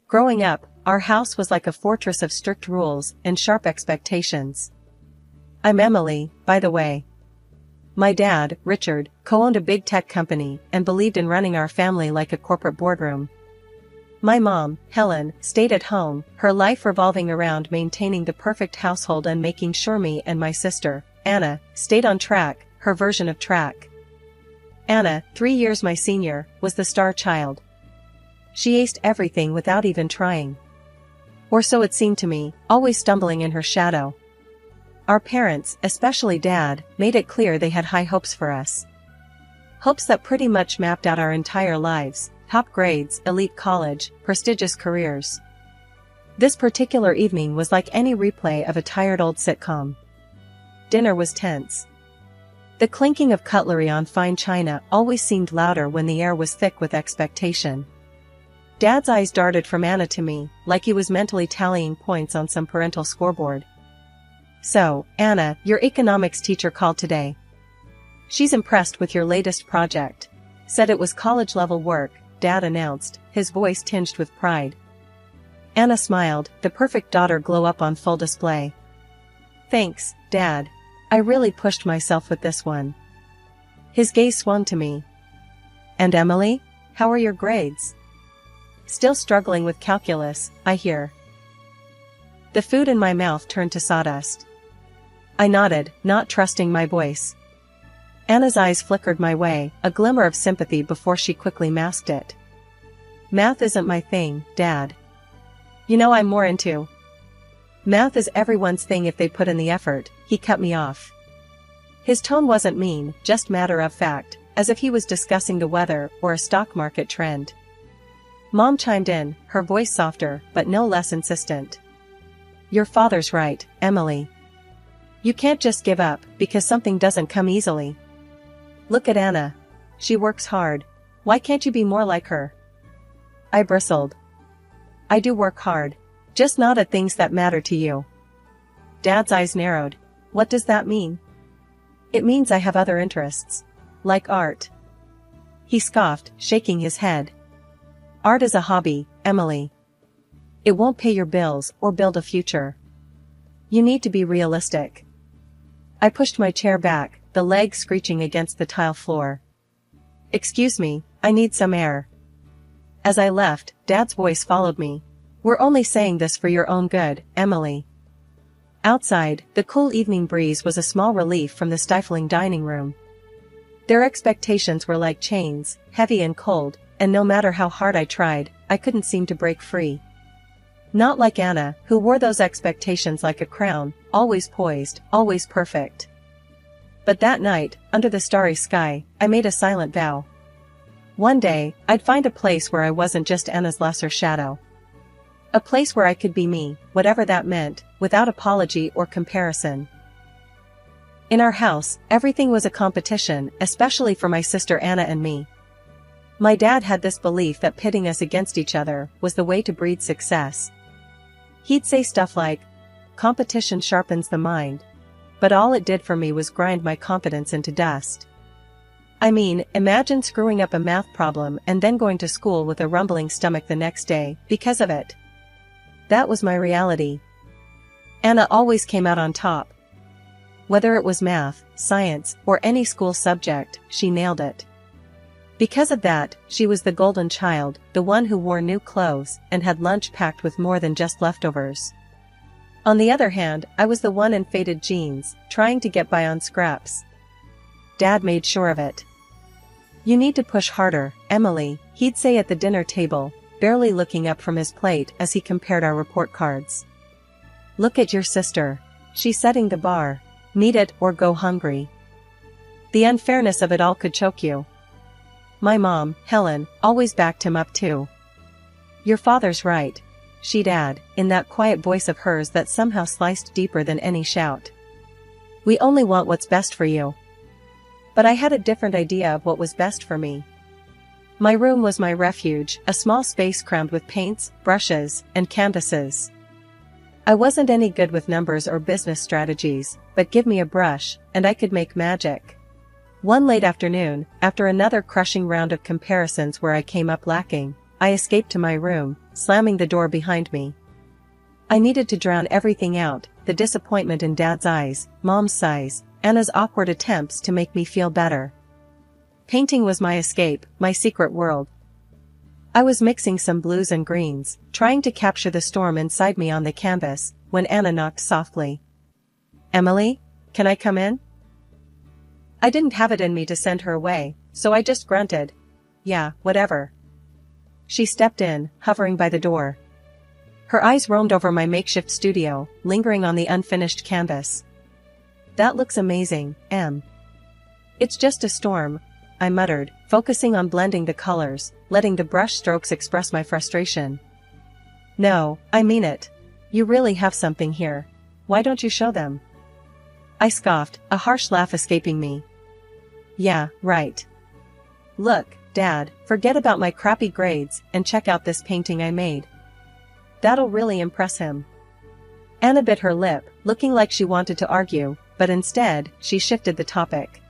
Growing up, our house was like a fortress of strict rules and sharp expectations. I'm Emily, by the way. My dad, Richard, co-owned a big tech company and believed in running our family like a corporate boardroom. My mom, Helen, stayed at home, her life revolving around maintaining the perfect household and making sure me and my sister, Anna, stayed on track, her version of track. Anna, 3 years my senior, was the star child. She aced everything without even trying. Or so it seemed to me, always stumbling in her shadow. Our parents, especially Dad, made it clear they had high hopes for us. Hopes that pretty much mapped out our entire lives: top grades, elite college, prestigious careers. This particular evening was like any replay of a tired old sitcom. Dinner was tense. The clinking of cutlery on fine china always seemed louder when the air was thick with expectation. Dad's eyes darted from Anna to me, like he was mentally tallying points on some parental scoreboard. "So, Anna, your economics teacher called today. She's impressed with your latest project. Said it was college-level work," Dad announced, his voice tinged with pride. Anna smiled, the perfect daughter glow up on full display. "Thanks, Dad. I really pushed myself with this one." His gaze swung to me. "And Emily? How are your grades?" "Still struggling with calculus, I hear." The food in my mouth turned to sawdust. I nodded, not trusting my voice. Anna's eyes flickered my way, a glimmer of sympathy before she quickly masked it. "Math isn't my thing, Dad. You know I'm more into." "Math is everyone's thing if they put in the effort," he cut me off. His tone wasn't mean, just matter of fact, as if he was discussing the weather or a stock market trend. Mom chimed in, her voice softer, but no less insistent. "Your father's right, Emily. You can't just give up because something doesn't come easily. Look at Anna. She works hard. Why can't you be more like her?" I bristled. "I do work hard. Just not at things that matter to you." Dad's eyes narrowed. "What does that mean?" "It means I have other interests. Like art." He scoffed, shaking his head. "Art is a hobby, Emily. It won't pay your bills or build a future. You need to be realistic." I pushed my chair back, the leg screeching against the tile floor. "Excuse me, I need some air." As I left, Dad's voice followed me. "We're only saying this for your own good, Emily." Outside, the cool evening breeze was a small relief from the stifling dining room. Their expectations were like chains, heavy and cold, and no matter how hard I tried, I couldn't seem to break free. Not like Anna, who wore those expectations like a crown, always poised, always perfect. But that night, under the starry sky, I made a silent vow. One day, I'd find a place where I wasn't just Anna's lesser shadow. A place where I could be me, whatever that meant, without apology or comparison. In our house, everything was a competition, especially for my sister Anna and me. My dad had this belief that pitting us against each other was the way to breed success. He'd say stuff like, "Competition sharpens the mind," but all it did for me was grind my confidence into dust. I mean, imagine screwing up a math problem and then going to school with a rumbling stomach the next day, because of it. That was my reality. Anna always came out on top. Whether it was math, science, or any school subject, she nailed it. Because of that, she was the golden child, the one who wore new clothes and had lunch packed with more than just leftovers. On the other hand, I was the one in faded jeans, trying to get by on scraps. Dad made sure of it. "You need to push harder, Emily," he'd say at the dinner table, barely looking up from his plate as he compared our report cards. "Look at your sister. She's setting the bar. Meet it or go hungry." The unfairness of it all could choke you. My mom, Helen, always backed him up too. "Your father's right," she'd add, in that quiet voice of hers that somehow sliced deeper than any shout. "We only want what's best for you." But I had a different idea of what was best for me. My room was my refuge, a small space crammed with paints, brushes, and canvases. I wasn't any good with numbers or business strategies, but give me a brush, and I could make magic. One late afternoon, after another crushing round of comparisons where I came up lacking, I escaped to my room, slamming the door behind me. I needed to drown everything out, the disappointment in Dad's eyes, Mom's sighs, Anna's awkward attempts to make me feel better. Painting was my escape, my secret world. I was mixing some blues and greens, trying to capture the storm inside me on the canvas, when Anna knocked softly. "Emily, can I come in?" I didn't have it in me to send her away, so I just grunted. "Yeah, whatever." She stepped in, hovering by the door. Her eyes roamed over my makeshift studio, lingering on the unfinished canvas. "That looks amazing, Em." "It's just a storm," I muttered, focusing on blending the colors, letting the brush strokes express my frustration. "No, I mean it. You really have something here. Why don't you show them?" I scoffed, a harsh laugh escaping me. "Yeah, right. Look, Dad, forget about my crappy grades and check out this painting I made. That'll really impress him." Anna bit her lip, looking like she wanted to argue, but instead, she shifted the topic.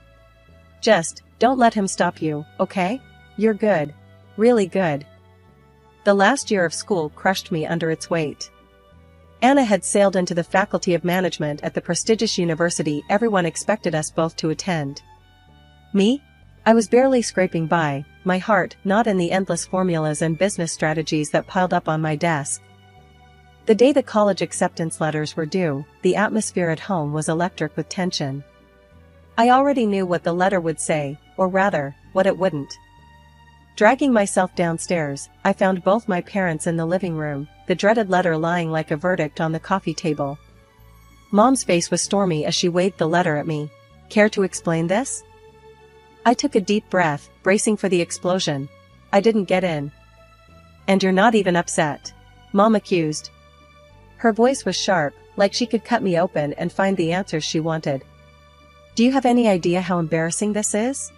"Just, don't let him stop you, okay? You're good. Really good." The last year of school crushed me under its weight. Anna had sailed into the Faculty of Management at the prestigious university everyone expected us both to attend. Me? I was barely scraping by, my heart not in the endless formulas and business strategies that piled up on my desk. The day the college acceptance letters were due, the atmosphere at home was electric with tension. I already knew what the letter would say, or rather, what it wouldn't. Dragging myself downstairs, I found both my parents in the living room, the dreaded letter lying like a verdict on the coffee table. Mom's face was stormy as she waved the letter at me. "Care to explain this?" I took a deep breath, bracing for the explosion. "I didn't get in." "And you're not even upset?" Mom accused. Her voice was sharp, like she could cut me open and find the answers she wanted. "Do you have any idea how embarrassing this is?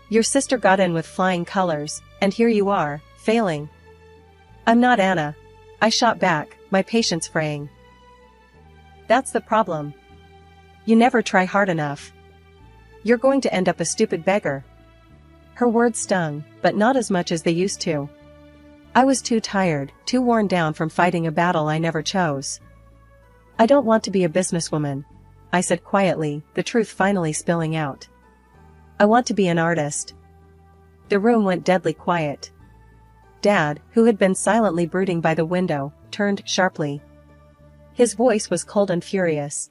Your sister got in with flying colors, and here you are, failing." "I'm not Anna," I shot back, my patience fraying. "That's the problem. You never try hard enough. You're going to end up a stupid beggar." Her words stung, but not as much as they used to. I was too tired, too worn down from fighting a battle I never chose. "I don't want to be a businesswoman," I said quietly, the truth finally spilling out. "I want to be an artist." The room went deadly quiet. Dad, who had been silently brooding by the window, turned sharply. His voice was cold and furious.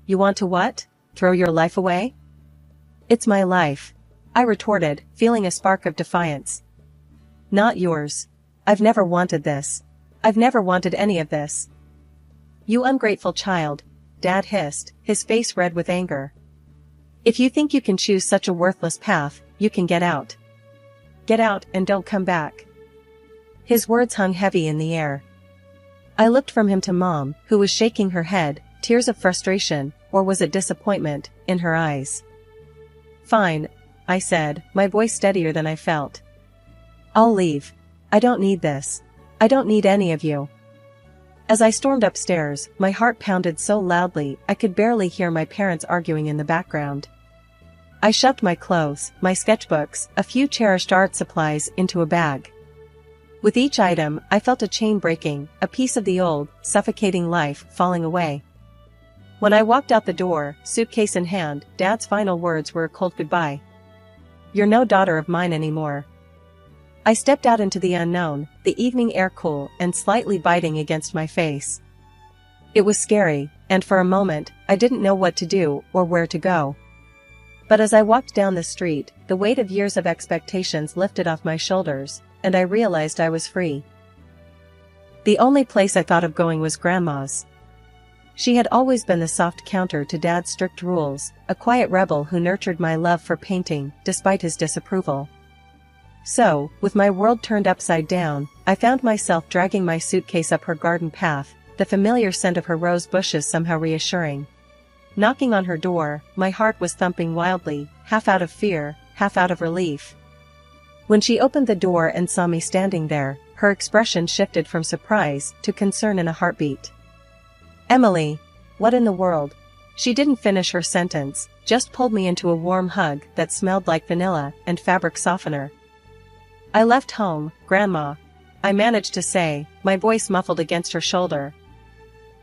"You want to what? Throw your life away?" "It's my life," I retorted, feeling a spark of defiance. "Not yours. I've never wanted this. I've never wanted any of this." "You ungrateful child," Dad hissed, his face red with anger. "If you think you can choose such a worthless path, you can get out. Get out and don't come back." His words hung heavy in the air. I looked from him to Mom, who was shaking her head, tears of frustration, or was it disappointment, in her eyes. "Fine," I said, my voice steadier than I felt. "I'll leave. I don't need this. I don't need any of you." As I stormed upstairs, my heart pounded so loudly I could barely hear my parents arguing in the background. I shoved my clothes, my sketchbooks, a few cherished art supplies into a bag. With each item, I felt a chain breaking, a piece of the old, suffocating life falling away. When I walked out the door, suitcase in hand, Dad's final words were a cold goodbye. "You're no daughter of mine anymore." I stepped out into the unknown, the evening air cool and slightly biting against my face. It was scary, and for a moment, I didn't know what to do or where to go. But as I walked down the street, the weight of years of expectations lifted off my shoulders, and I realized I was free. The only place I thought of going was Grandma's. She had always been the soft counter to Dad's strict rules, a quiet rebel who nurtured my love for painting, despite his disapproval. So, with my world turned upside down, I found myself dragging my suitcase up her garden path, the familiar scent of her rose bushes somehow reassuring. Knocking on her door, my heart was thumping wildly, half out of fear, half out of relief. When she opened the door and saw me standing there, her expression shifted from surprise to concern in a heartbeat. "Emily, what in the world?" She didn't finish her sentence, just pulled me into a warm hug that smelled like vanilla and fabric softener. I left home, Grandma. I managed to say, my voice muffled against her shoulder.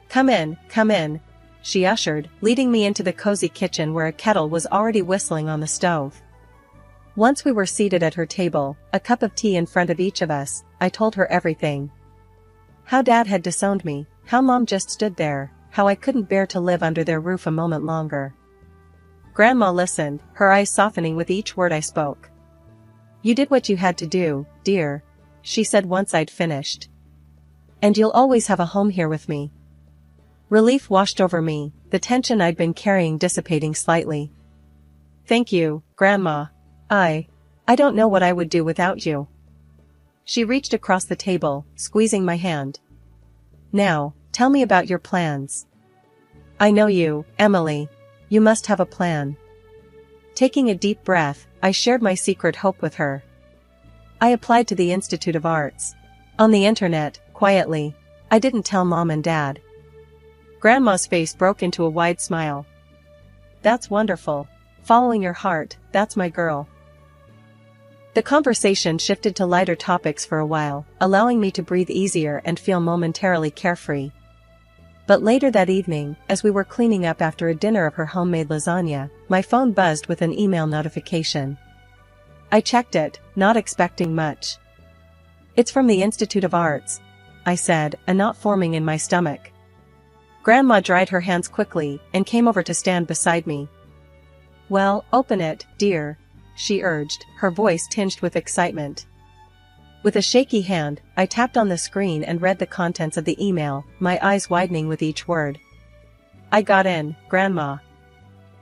Come in, she ushered, leading me into the cozy kitchen where a kettle was already whistling on the stove. Once we were seated at her table, a cup of tea in front of each of us, I told her everything. How Dad had disowned me, how Mom just stood there, how I couldn't bear to live under their roof a moment longer. Grandma listened, her eyes softening with each word I spoke. You did what you had to do, dear, she said once I'd finished. And you'll always have a home here with me. Relief washed over me, the tension I'd been carrying dissipating slightly. Thank you, Grandma. I don't know what I would do without you. She reached across the table, squeezing my hand. Now, tell me about your plans. I know you, Emily. You must have a plan. Taking a deep breath, I shared my secret hope with her. I applied to the Institute of Arts. On the internet, quietly. I didn't tell Mom and Dad. Grandma's face broke into a wide smile. That's wonderful. Following your heart, that's my girl. The conversation shifted to lighter topics for a while, allowing me to breathe easier and feel momentarily carefree. But later that evening, as we were cleaning up after a dinner of her homemade lasagna, my phone buzzed with an email notification. I checked it, not expecting much. It's from the Institute of Arts, I said, a knot forming in my stomach. Grandma dried her hands quickly and came over to stand beside me. Well, open it, dear, she urged, her voice tinged with excitement. With a shaky hand, I tapped on the screen and read the contents of the email, my eyes widening with each word. I got in, Grandma.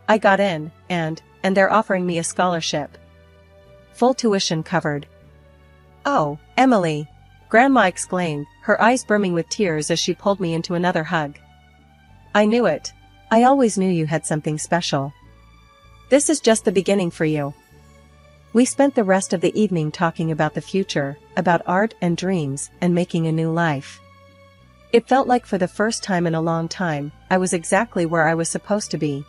I got in, and they're offering me a scholarship. Full tuition covered. Oh, Emily! Grandma exclaimed, her eyes brimming with tears as she pulled me into another hug. I knew it. I always knew you had something special. This is just the beginning for you. We spent the rest of the evening talking about the future, about art and dreams, and making a new life. It felt like for the first time in a long time, I was exactly where I was supposed to be.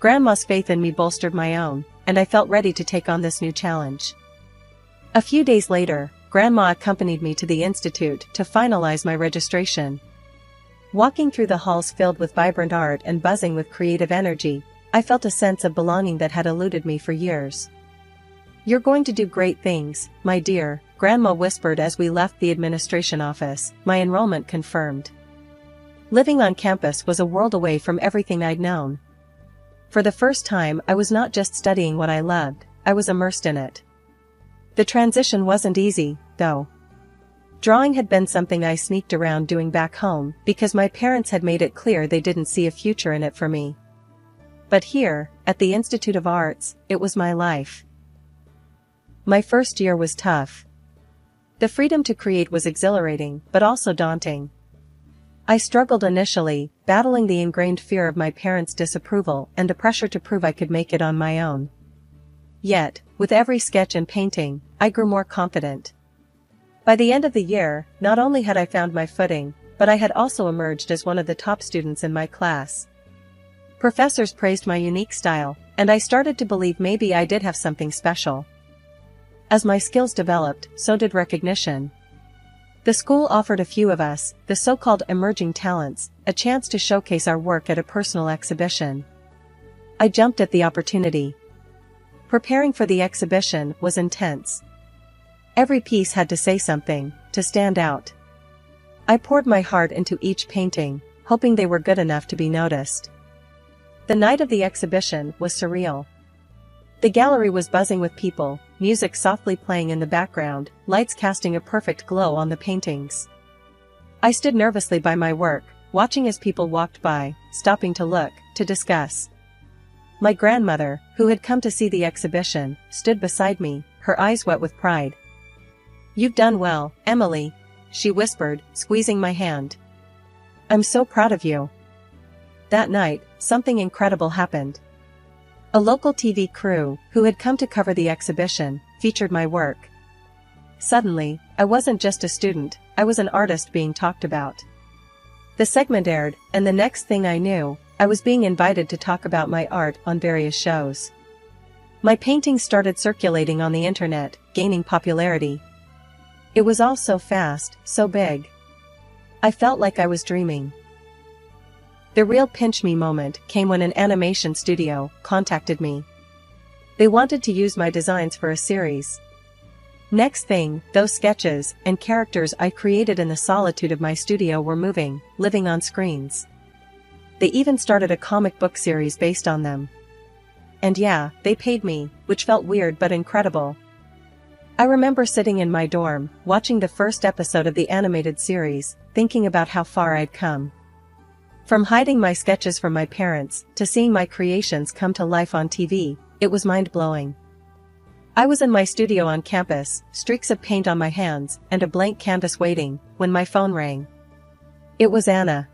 Grandma's faith in me bolstered my own, and I felt ready to take on this new challenge. A few days later, Grandma accompanied me to the Institute to finalize my registration. Walking through the halls filled with vibrant art and buzzing with creative energy, I felt a sense of belonging that had eluded me for years. You're going to do great things, my dear, Grandma whispered as we left the administration office, my enrollment confirmed. Living on campus was a world away from everything I'd known. For the first time, I was not just studying what I loved, I was immersed in it. The transition wasn't easy, though. Drawing had been something I sneaked around doing back home because my parents had made it clear they didn't see a future in it for me. But here, at the Institute of Arts, it was my life. My first year was tough. The freedom to create was exhilarating, but also daunting. I struggled initially, battling the ingrained fear of my parents' disapproval and the pressure to prove I could make it on my own. Yet, with every sketch and painting, I grew more confident. By the end of the year, not only had I found my footing, but I had also emerged as one of the top students in my class. Professors praised my unique style, and I started to believe maybe I did have something special. As my skills developed, so did recognition. The school offered a few of us, the so-called emerging talents, a chance to showcase our work at a personal exhibition. I jumped at the opportunity. Preparing for the exhibition was intense. Every piece had to say something, to stand out. I poured my heart into each painting, hoping they were good enough to be noticed. The night of the exhibition was surreal. The gallery was buzzing with people, music softly playing in the background, lights casting a perfect glow on the paintings. I stood nervously by my work, watching as people walked by, stopping to look, to discuss. My grandmother, who had come to see the exhibition, stood beside me, her eyes wet with pride. You've done well, Emily, she whispered, squeezing my hand. I'm so proud of you. That night, something incredible happened. A local TV crew, who had come to cover the exhibition, featured my work. Suddenly, I wasn't just a student, I was an artist being talked about. The segment aired, and the next thing I knew, I was being invited to talk about my art on various shows. My paintings started circulating on the internet, gaining popularity. It was all so fast, so big. I felt like I was dreaming. The real pinch me moment came when an animation studio contacted me. They wanted to use my designs for a series. Next thing, those sketches and characters I created in the solitude of my studio were moving, living on screens. They even started a comic book series based on them. And yeah, they paid me, which felt weird but incredible. I remember sitting in my dorm, watching the first episode of the animated series, thinking about how far I'd come. From hiding my sketches from my parents, to seeing my creations come to life on TV, it was mind-blowing. I was in my studio on campus, streaks of paint on my hands, and a blank canvas waiting, when my phone rang. It was Anna.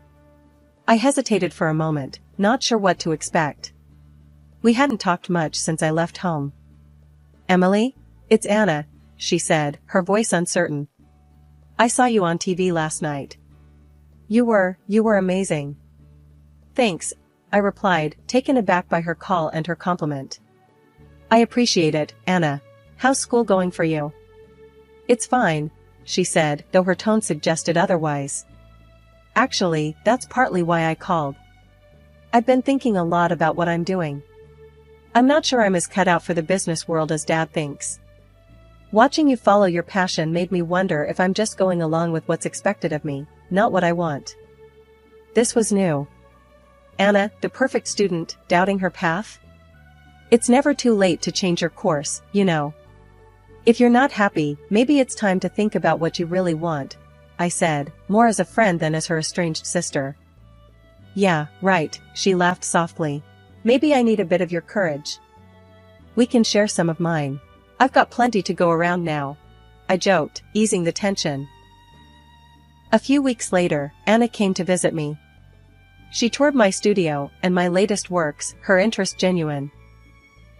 I hesitated for a moment, not sure what to expect. We hadn't talked much since I left home. "Emily? It's Anna," she said, her voice uncertain. "I saw you on TV last night. You were amazing." "Thanks," I replied, taken aback by her call and her compliment. "I appreciate it, Anna. How's school going for you?" "It's fine," she said, though her tone suggested otherwise. "Actually, that's partly why I called. I've been thinking a lot about what I'm doing. I'm not sure I'm as cut out for the business world as Dad thinks. Watching you follow your passion made me wonder if I'm just going along with what's expected of me, not what I want." This was new. Anna, the perfect student, doubting her path? It's never too late to change your course, you know. "If you're not happy, maybe it's time to think about what you really want," I said, more as a friend than as her estranged sister. "Yeah, right," she laughed softly. "Maybe I need a bit of your courage. We can share some of mine. I've got plenty to go around now," I joked, easing the tension. A few weeks later, Anna came to visit me. She toured my studio and my latest works, her interest genuine.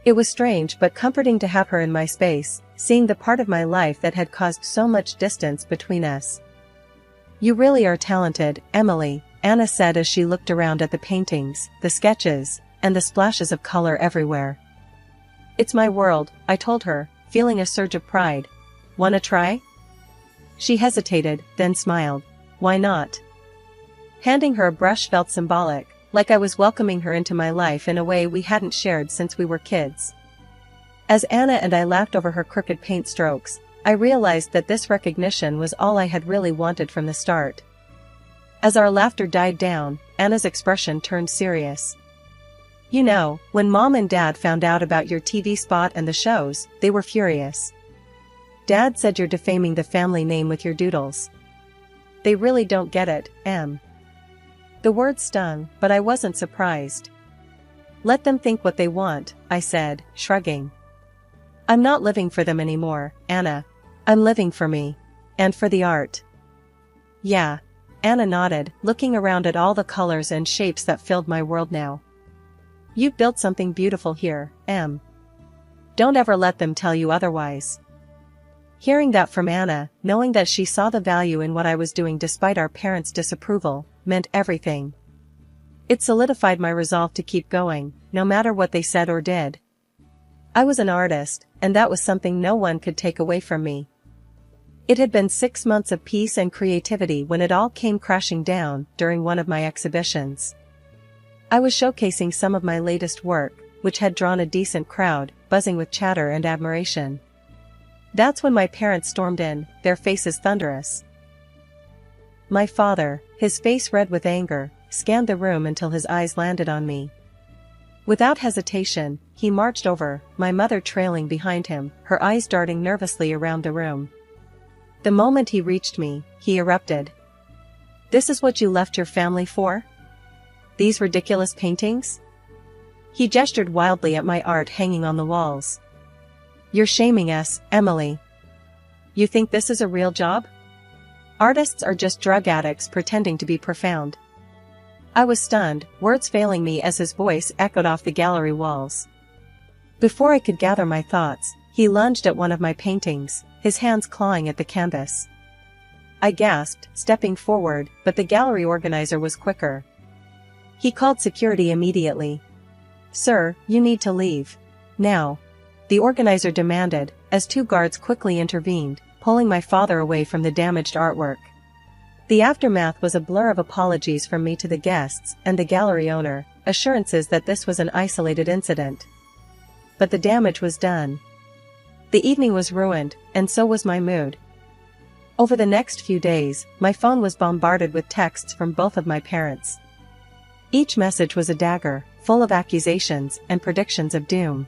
It was strange but comforting to have her in my space, seeing the part of my life that had caused so much distance between us. "You really are talented, Emily," Anna said as she looked around at the paintings, the sketches, and the splashes of color everywhere. "It's my world," I told her, feeling a surge of pride. "Wanna try?" She hesitated, then smiled. "Why not?" Handing her a brush felt symbolic, like I was welcoming her into my life in a way we hadn't shared since we were kids. As Anna and I laughed over her crooked paint strokes, I realized that this recognition was all I had really wanted from the start. As our laughter died down, Anna's expression turned serious. "You know, when Mom and Dad found out about your TV spot and the shows, they were furious. Dad said you're defaming the family name with your doodles. They really don't get it, Em." The words stung, but I wasn't surprised. "Let them think what they want," I said, shrugging. "I'm not living for them anymore, Anna. I'm living for me. And for the art." "Yeah," Anna nodded, looking around at all the colors and shapes that filled my world now. "You've built something beautiful here, Em. Don't ever let them tell you otherwise." Hearing that from Anna, knowing that she saw the value in what I was doing despite our parents' disapproval, meant everything. It solidified my resolve to keep going, no matter what they said or did. I was an artist, and that was something no one could take away from me. It had been 6 months of peace and creativity when it all came crashing down during one of my exhibitions. I was showcasing some of my latest work, which had drawn a decent crowd, buzzing with chatter and admiration. That's when my parents stormed in, their faces thunderous. My father, his face red with anger, scanned the room until his eyes landed on me. Without hesitation, he marched over, my mother trailing behind him, her eyes darting nervously around the room. The moment he reached me, he erupted. "This is what you left your family for? These ridiculous paintings?" He gestured wildly at my art hanging on the walls. "You're shaming us, Emily. You think this is a real job? Artists are just drug addicts pretending to be profound." I was stunned, words failing me as his voice echoed off the gallery walls. Before I could gather my thoughts, he lunged at one of my paintings, his hands clawing at the canvas. I gasped, stepping forward, but the gallery organizer was quicker. He called security immediately. "Sir, you need to leave. Now." the organizer demanded, as two guards quickly intervened, pulling my father away from the damaged artwork. The aftermath was a blur of apologies from me to the guests and the gallery owner, assurances that this was an isolated incident. But the damage was done. The evening was ruined, and so was my mood. Over the next few days, my phone was bombarded with texts from both of my parents. Each message was a dagger, full of accusations and predictions of doom.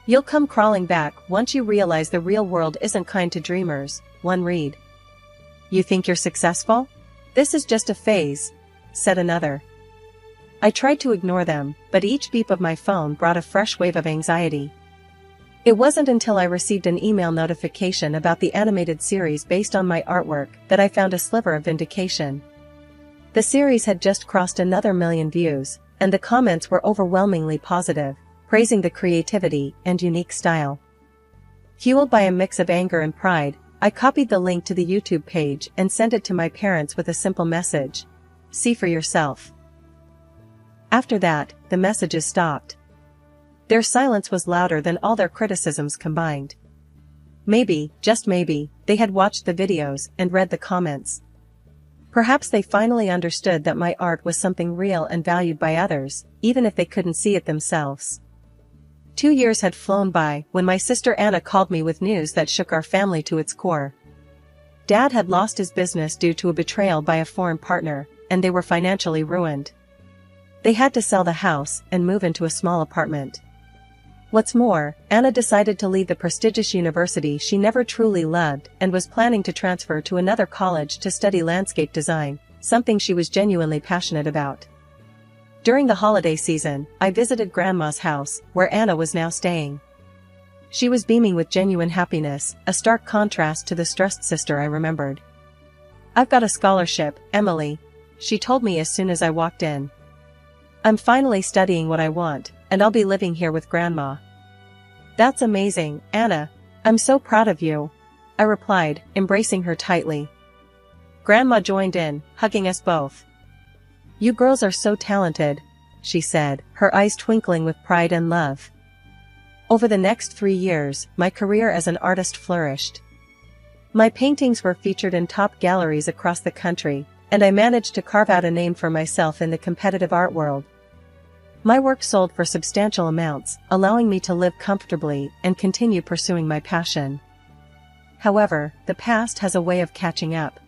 "You'll come crawling back once you realize the real world isn't kind to dreamers," one read. "You think you're successful? This is just a phase," said another. I tried to ignore them, but each beep of my phone brought a fresh wave of anxiety. It wasn't until I received an email notification about the animated series based on my artwork that I found a sliver of vindication. The series had just crossed another 1,000,000 views, and the comments were overwhelmingly positive, praising the creativity and unique style. Fueled by a mix of anger and pride, I copied the link to the YouTube page and sent it to my parents with a simple message: "See for yourself." After that, the messages stopped. Their silence was louder than all their criticisms combined. Maybe, just maybe, they had watched the videos and read the comments. Perhaps they finally understood that my art was something real and valued by others, even if they couldn't see it themselves. 2 years had flown by when my sister Anna called me with news that shook our family to its core. Dad had lost his business due to a betrayal by a foreign partner, and they were financially ruined. They had to sell the house and move into a small apartment. What's more, Anna decided to leave the prestigious university she never truly loved and was planning to transfer to another college to study landscape design, something she was genuinely passionate about. During the holiday season, I visited Grandma's house, where Anna was now staying. She was beaming with genuine happiness, a stark contrast to the stressed sister I remembered. "I've got a scholarship, Emily," she told me as soon as I walked in. "I'm finally studying what I want, and I'll be living here with Grandma." "That's amazing, Anna. I'm so proud of you," I replied, embracing her tightly. Grandma joined in, hugging us both. "You girls are so talented," she said, her eyes twinkling with pride and love. Over the next 3 years, my career as an artist flourished. My paintings were featured in top galleries across the country, and I managed to carve out a name for myself in the competitive art world. My work sold for substantial amounts, allowing me to live comfortably and continue pursuing my passion. However, the past has a way of catching up.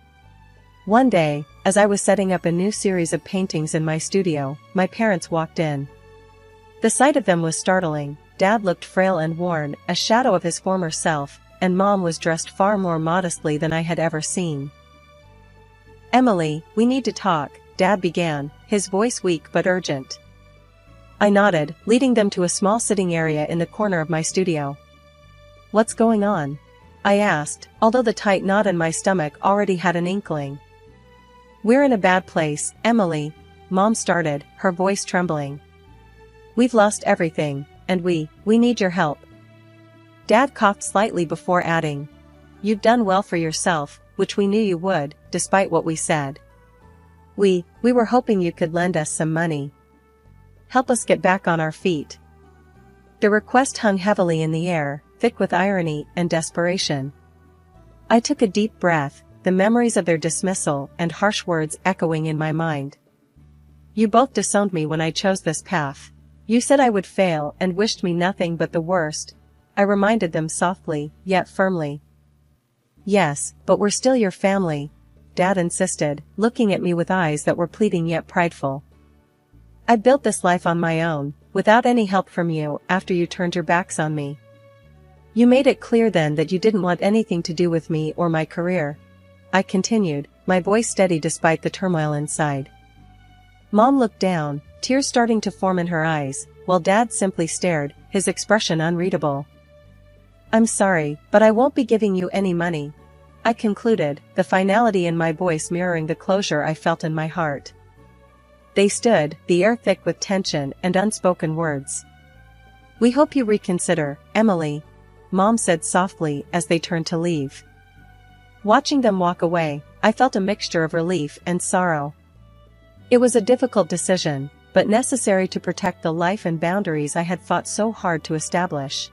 One day, as I was setting up a new series of paintings in my studio, my parents walked in. The sight of them was startling. Dad looked frail and worn, a shadow of his former self, and Mom was dressed far more modestly than I had ever seen. "Emily, we need to talk," Dad began, his voice weak but urgent. I nodded, leading them to a small sitting area in the corner of my studio. "What's going on?" I asked, although the tight knot in my stomach already had an inkling. "We're in a bad place, Emily," Mom started, her voice trembling. "We've lost everything, and we need your help." Dad coughed slightly before adding, "You've done well for yourself, which we knew you would, despite what we said. We were hoping you could lend us some money. Help us get back on our feet." The request hung heavily in the air, thick with irony and desperation. I took a deep breath, the memories of their dismissal and harsh words echoing in my mind. "You both disowned me when I chose this path. You said I would fail and wished me nothing but the worst," I reminded them softly, yet firmly. "Yes, but we're still your family," Dad insisted, looking at me with eyes that were pleading yet prideful. "I built this life on my own, without any help from you after you turned your backs on me. You made it clear then that you didn't want anything to do with me or my career," I continued, my voice steady despite the turmoil inside. Mom looked down, tears starting to form in her eyes, while Dad simply stared, his expression unreadable. "I'm sorry, but I won't be giving you any money," I concluded, the finality in my voice mirroring the closure I felt in my heart. They stood, the air thick with tension and unspoken words. "We hope you reconsider, Emily," Mom said softly as they turned to leave. Watching them walk away, I felt a mixture of relief and sorrow. It was a difficult decision, but necessary to protect the life and boundaries I had fought so hard to establish.